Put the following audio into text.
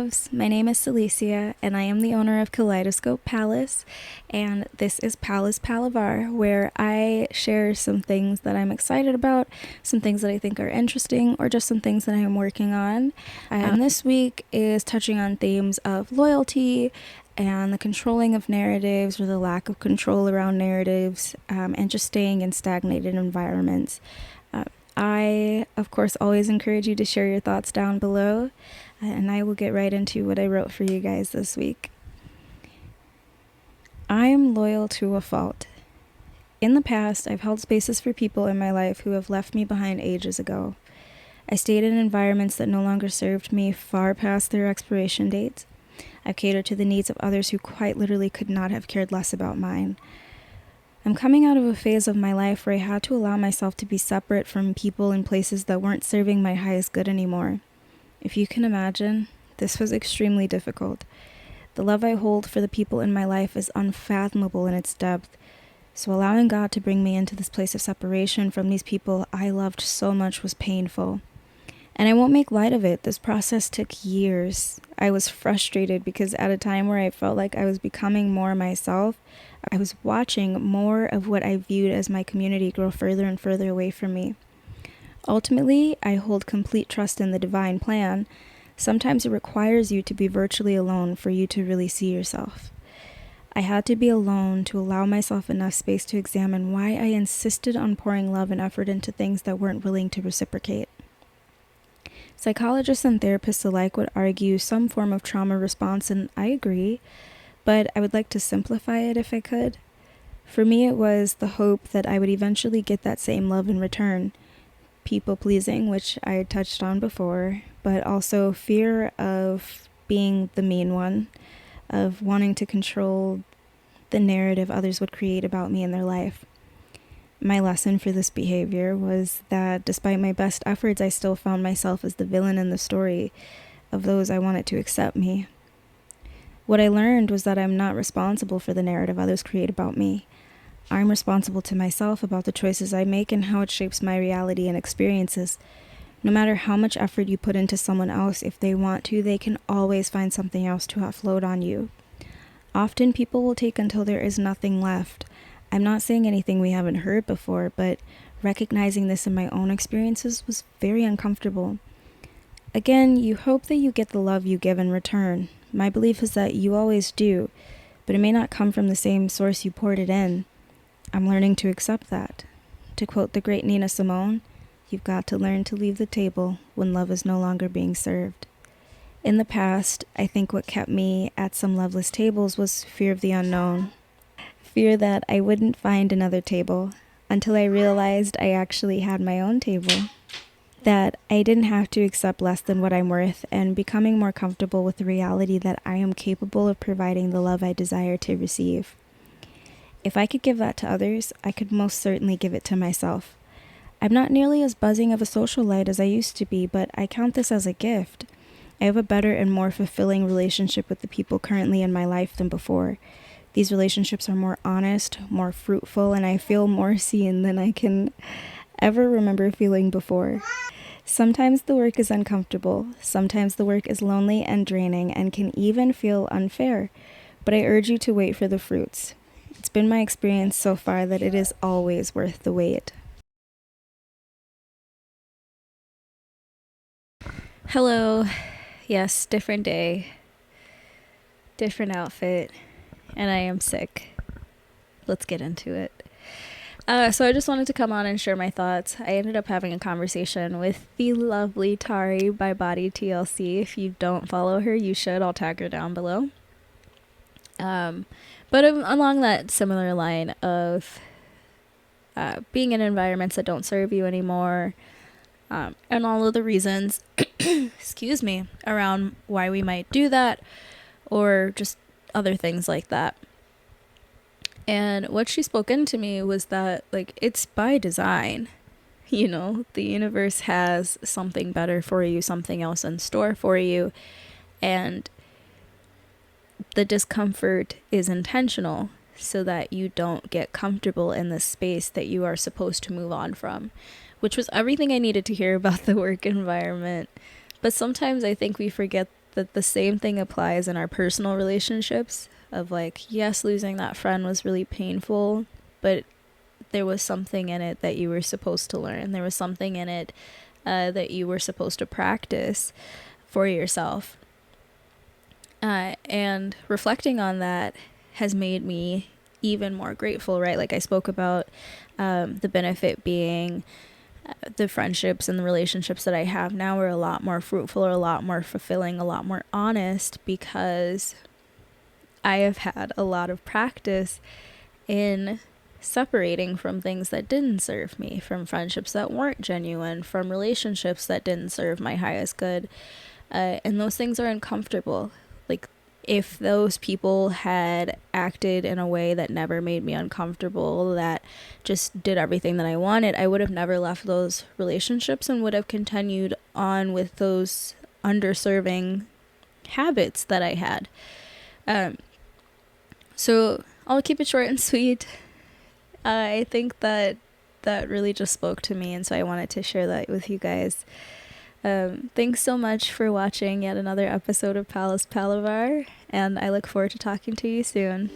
loves. My name is Celicia, and I am the owner of Kaleidoscope Palace, and this is Palace Palaver, where I share some things that I'm excited about, some things that I think are interesting, or just some things that I am working on. And this week is touching on themes of loyalty and the controlling of narratives or the lack of control around narratives, and just staying in stagnated environments. I, of course, always encourage you to share your thoughts down below, and I will get right into what I wrote for you guys this week. I am loyal to a fault. In the past, I've held spaces for people in my life who have left me behind ages ago. I stayed in environments that no longer served me far past their expiration dates. I've catered to the needs of others who quite literally could not have cared less about mine. I'm coming out of a phase of my life where I had to allow myself to be separate from people and places that weren't serving my highest good anymore. If you can imagine, this was extremely difficult. The love I hold for the people in my life is unfathomable in its depth, so allowing God to bring me into this place of separation from these people I loved so much was painful. And I won't make light of it, this process took years. I was frustrated because at a time where I felt like I was becoming more myself, I was watching more of what I viewed as my community grow further and further away from me. Ultimately, I hold complete trust in the divine plan. Sometimes it requires you to be virtually alone for you to really see yourself. I had to be alone to allow myself enough space to examine why I insisted on pouring love and effort into things that weren't willing to reciprocate. Psychologists and therapists alike would argue some form of trauma response, and I agree, but I would like to simplify it if I could. For me, it was the hope that I would eventually get that same love in return. People pleasing, which I had touched on before, but also fear of being the mean one, of wanting to control the narrative others would create about me in their life. My lesson for this behavior was that despite my best efforts, I still found myself as the villain in the story of those I wanted to accept me. What I learned was that I'm not responsible for the narrative others create about me. I'm responsible to myself about the choices I make and how it shapes my reality and experiences. No matter how much effort you put into someone else, if they want to, they can always find something else to offload on you. Often people will take until there is nothing left. I'm not saying anything we haven't heard before, but recognizing this in my own experiences was very uncomfortable. Again, you hope that you get the love you give in return. My belief is that you always do, but it may not come from the same source you poured it in. I'm learning to accept that. To quote the great Nina Simone, you've got to learn to leave the table when love is no longer being served. In the past, I think what kept me at some loveless tables was fear of the unknown. Fear that I wouldn't find another table until I realized I actually had my own table. That I didn't have to accept less than what I'm worth, and becoming more comfortable with the reality that I am capable of providing the love I desire to receive. If I could give that to others, I could most certainly give it to myself. I'm not nearly as buzzing of a socialite as I used to be, but I count this as a gift. I have a better and more fulfilling relationship with the people currently in my life than before. These relationships are more honest, more fruitful, and I feel more seen than I can ever remember feeling before. Sometimes the work is uncomfortable, sometimes the work is lonely and draining and can even feel unfair, but I urge you to wait for the fruits. It's been my experience so far that it is always worth the wait. Hello. Yes, different day, different outfit, and I am sick. Let's get into it. So I just wanted to come on and share my thoughts. I ended up having a conversation with the lovely Tari by Body TLC. If you don't follow her, you should. I'll tag her down below. But along that similar line of being in environments that don't serve you anymore, and all of the reasons, excuse me, around why we might do that, or just other things like that. And what she spoke into me was that, like, it's by design. You know, the universe has something better for you, something else in store for you, and the discomfort is intentional so that you don't get comfortable in the space that you are supposed to move on from, which was everything I needed to hear about the work environment. But sometimes I think we forget that the same thing applies in our personal relationships of like, yes, losing that friend was really painful, but there was something in it that you were supposed to learn. There was something in it that you were supposed to practice for yourself. And reflecting on that has made me even more grateful, right? Like I spoke about the benefit being the friendships and the relationships that I have now are a lot more fruitful, or a lot more fulfilling, a lot more honest, because I have had a lot of practice in separating from things that didn't serve me, from friendships that weren't genuine, from relationships that didn't serve my highest good. And those things are uncomfortable. Like, if those people had acted in a way that never made me uncomfortable, that just did everything that I wanted, I would have never left those relationships and would have continued on with those underserving habits that I had. So I'll keep it short and sweet. I think that really just spoke to me, and so I wanted to share that with you guys. Thanks so much for watching yet another episode of Palaver, and I look forward to talking to you soon.